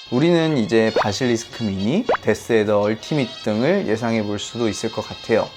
우리는 이제 바실리스크 미니, 데스에더 얼티밋 등을 예상해 볼 수도 있을 것 같아요.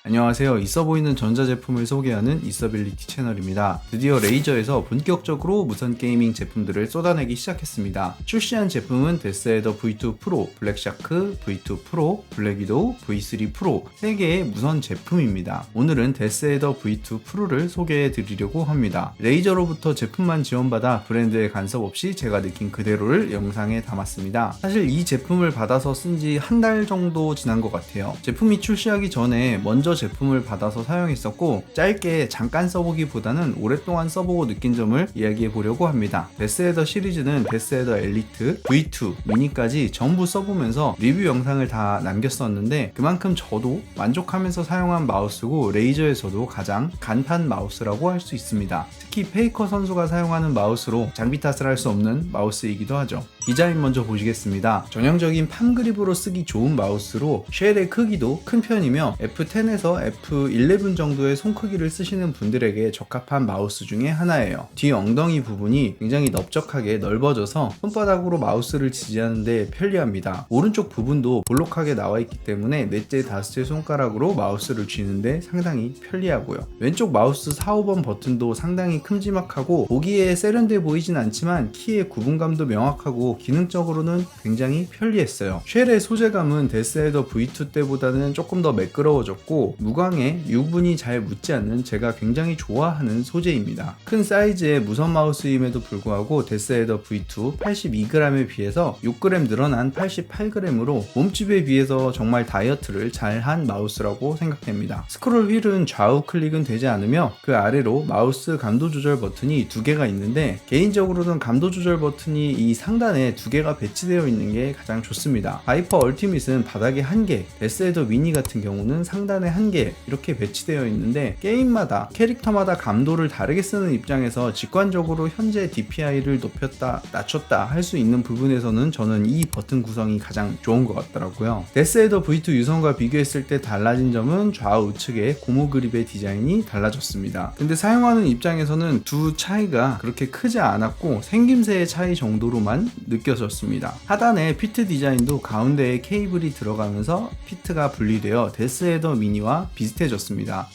안녕하세요. 있어 보이는 전자제품을 소개하는 있어빌리티 채널입니다. 드디어 레이저에서 본격적으로 무선 게이밍 제품들을 쏟아내기 시작했습니다. 출시한 제품은 데스에더 V2 프로, 블랙샤크, V2 프로, 블랙위도우, V3 프로 3개의 무선 제품입니다. 오늘은 데스에더 V2 프로를 소개해 드리려고 합니다. 레이저로부터 제품만 지원받아 브랜드의 간섭 없이 제가 느낀 그대로를 영상에 담았습니다. 사실 이 제품을 받아서 쓴 지 한 달 정도 지난 것 같아요. 제품이 출시하기 전에 먼저 제품을 받아서 사용했었고, 짧게 잠깐 써보기보다는 오랫동안 써보고 느낀 점을 이야기해 보려고 합니다. 데스에더 시리즈는 데스에더 엘리트, V2, 미니까지 전부 써보면서 리뷰 영상을 다 남겼었는데, 그만큼 저도 만족하면서 사용한 마우스고 레이저에서도 가장 간판 마우스라고 할 수 있습니다. 특히 페이커 선수가 사용하는 마우스로 장비 탓을 할 수 없는 마우스이기도 하죠. 디자인 먼저 보시겠습니다. 전형적인 팜 그립으로 쓰기 좋은 마우스로 쉘의 크기도 큰 편이며 F10에서 F11 정도의 손 크기를 쓰시는 분들에게 적합한 마우스 중에 하나예요. 뒤 엉덩이 부분이 굉장히 넓적하게 넓어져서 손바닥으로 마우스를 지지하는데 편리합니다. 오른쪽 부분도 볼록하게 나와 있기 때문에 넷째 다섯째 손가락으로 마우스를 쥐는데 상당히 편리하고요. 왼쪽 마우스 4, 5번 버튼도 상당히 큼지막하고 보기에 세련돼 보이진 않지만 키의 구분감도 명확하고 기능적으로는 굉장히 편리했어요. 쉘의 소재감은 데스에더 V2 때보다는 조금 더 매끄러워졌고 무광에 유분이 잘 묻지 않는 제가 굉장히 좋아하는 소재입니다. 큰 사이즈의 무선 마우스임에도 불구하고 데스에더 V2 82g에 비해서 6g 늘어난 88g으로 몸집에 비해서 정말 다이어트를 잘한 마우스라고 생각됩니다. 스크롤 휠은 좌우 클릭은 되지 않으며 그 아래로 마우스 감도 조절 버튼이 2개가 있는데, 개인적으로는 감도 조절 버튼이 이 상단에 2개가 배치되어 있는 게 가장 좋습니다. 바이퍼 얼티밋은 바닥에 1개, 데스에더 미니 같은 경우는 상단에 1개 이렇게 배치되어 있는데, 게임마다 캐릭터마다 감도를 다르게 쓰는 입장에서 직관적으로 현재 DPI를 높였다 낮췄다 할 수 있는 부분에서는 저는 이 버튼 구성이 가장 좋은 것 같더라고요. 데스에더 V2 유선과 비교했을 때 달라진 점은 좌우측의 고무 그립의 디자인이 달라졌습니다. 근데 사용하는 입장에서는 두 차이가 그렇게 크지 않았고 생김새의 차이 정도로만 느껴졌습니다. 하단의 피트 디자인도 가운데에 케이블이 들어가면서 피트가 분리되어 데스에더 미니와 비슷해졌습니다.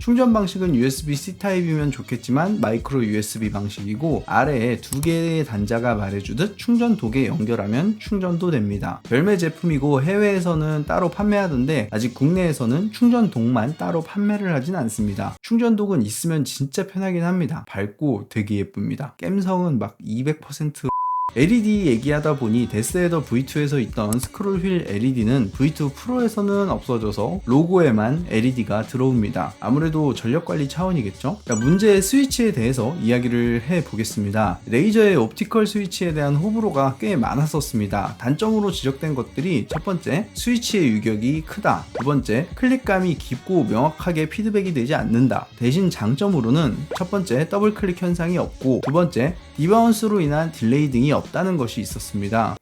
충전 방식은 USB-C 타입이면 좋겠지만 마이크로 USB 방식이고, 아래에 2개의 단자가 말해주듯 충전 독에 연결하면 충전도 됩니다. 별매 제품이고 해외에서는 따로 판매하던데 아직 국내에서는 충전 독만 따로 판매를 하진 않습니다. 충전 독은 있으면 진짜 편하긴 합니다. 밝고 되게 예쁩니다. 갬성은 막 200% LED 얘기하다 보니 데스에더 V2에서 있던 스크롤 휠 LED는 V2 프로에서는 없어져서 로고에만 LED가 들어옵니다. 아무래도 전력관리 차원이겠죠? 문제의 스위치에 대해서 이야기를 해보겠습니다. 레이저의 옵티컬 스위치에 대한 호불호가 꽤 많았었습니다. 단점으로 지적된 것들이 첫 번째, 스위치의 유격이 크다. 두 번째, 클릭감이 깊고 명확하게 피드백이 되지 않는다. 대신 장점으로는 첫 번째, 더블 클릭 현상이 없고, 두 번째, 디바운스로 인한 딜레이 등이 없다는 것이 있었습니다.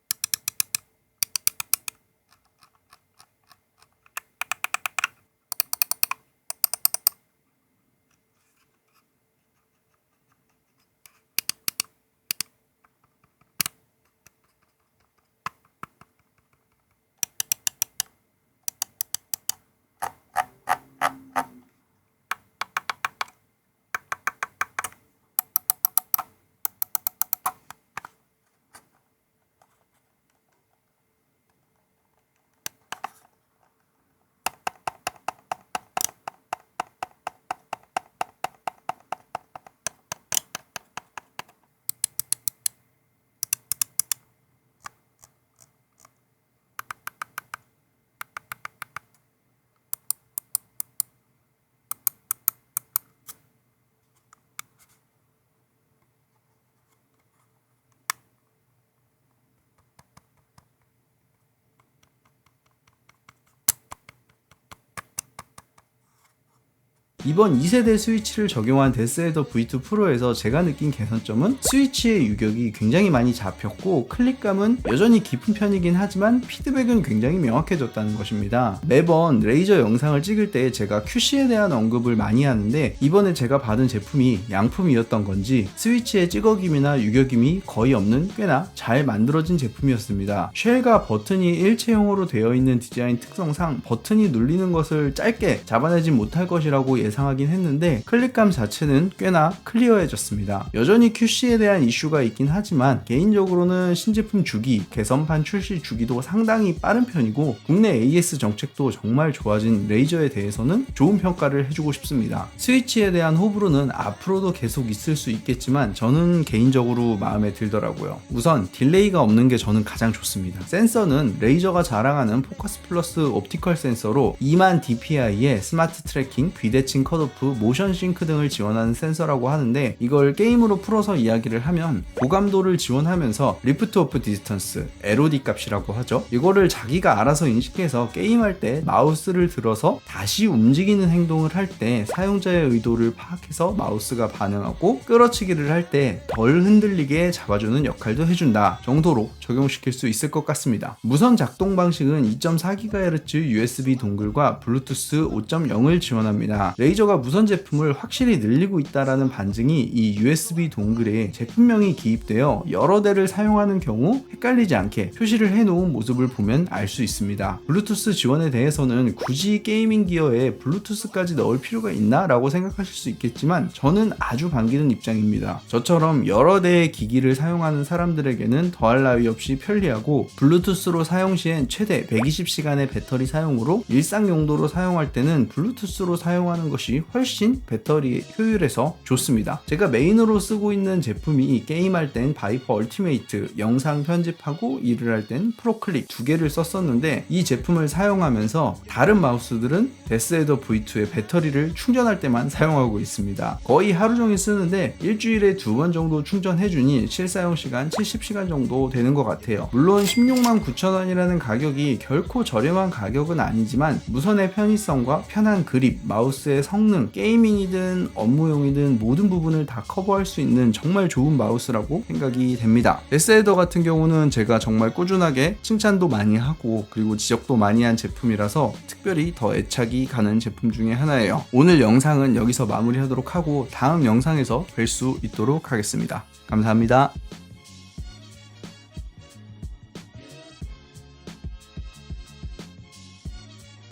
이번 2세대 스위치를 적용한 데스헤더 V2 프로에서 제가 느낀 개선점은 스위치의 유격이 굉장히 많이 잡혔고 클릭감은 여전히 깊은 편이긴 하지만 피드백은 굉장히 명확해졌다는 것입니다. 매번 레이저 영상을 찍을 때 제가 QC에 대한 언급을 많이 하는데 이번에 제가 받은 제품이 양품이었던 건지 스위치의 찍어김이나 유격임이 거의 없는 꽤나 잘 만들어진 제품이었습니다. 쉘과 버튼이 일체형으로 되어 있는 디자인 특성상 버튼이 눌리는 것을 짧게 잡아내지 못할 것이라고 예상하긴 했는데 클릭감 자체는 꽤나 클리어해졌습니다. 여전히 QC에 대한 이슈가 있긴 하지만 개인적으로는 신제품 주기, 개선판 출시 주기도 상당히 빠른 편이고 국내 AS 정책도 정말 좋아진 레이저에 대해서는 좋은 평가를 해주고 싶습니다. 스위치에 대한 호불호는 앞으로도 계속 있을 수 있겠지만 저는 개인적으로 마음에 들더라고요. 우선 딜레이가 없는 게 저는 가장 좋습니다. 센서는 레이저가 자랑하는 포커스 플러스 옵티컬 센서로 2만 dpi의 스마트 트래킹, 비대칭 컷오프, 모션 싱크 등을 지원하는 센서라고 하는데 이걸 게임으로 풀어서 이야기를 하면 고감도를 지원하면서 리프트 오프 디스턴스, LOD 값이라고 하죠. 이거를 자기가 알아서 인식해서 게임할 때 마우스를 들어서 다시 움직이는 행동을 할 때 사용자의 의도를 파악해서 마우스가 반응하고 끌어치기를 할 때 덜 흔들리게 잡아주는 역할도 해준다 정도로 적용시킬 수 있을 것 같습니다. 무선 작동 방식은 2.4GHz USB 동글과 블루투스 5.0을 지원합니다. 레이저가 무선 제품을 확실히 늘리고 있다라는 반증이 이 USB 동글에 제품명이 기입되어 여러 대를 사용하는 경우 헷갈리지 않게 표시를 해놓은 모습을 보면 알 수 있습니다. 블루투스 지원에 대해서는 굳이 게이밍 기어에 블루투스까지 넣을 필요가 있나? 라고 생각하실 수 있겠지만 저는 아주 반기는 입장입니다. 저처럼 여러 대의 기기를 사용하는 사람들에게는 더할 나위 없이 편리하고 블루투스로 사용 시엔 최대 120시간의 배터리 사용으로 일상 용도로 사용할 때는 블루투스로 사용하는 것이 훨씬 배터리 효율에서 좋습니다. 제가 메인으로 쓰고 있는 제품이 게임할 땐 바이퍼 얼티메이트, 영상 편집하고 일을 할 땐 프로클릭 두 개를 썼었는데 이 제품을 사용하면서 다른 마우스들은 데스헤더 V2의 배터리를 충전할 때만 사용하고 있습니다. 거의 하루 종일 쓰는데 일주일에 2번 정도 충전해주니 실사용 시간 70시간 정도 되는 것 같아요. 물론 16만 9천 원이라는 가격이 결코 저렴한 가격은 아니지만 무선의 편의성과 편한 그립, 마우스의 성능, 게이밍이든 업무용이든 모든 부분을 다 커버할 수 있는 정말 좋은 마우스라고 생각이 됩니다. 데스헤더 같은 경우는 제가 정말 꾸준하게 칭찬도 많이 하고 그리고 지적도 많이 한 제품이라서 특별히 더 애착이 가는 제품 중에 하나예요. 오늘 영상은 여기서 마무리하도록 하고 다음 영상에서 뵐 수 있도록 하겠습니다. 감사합니다.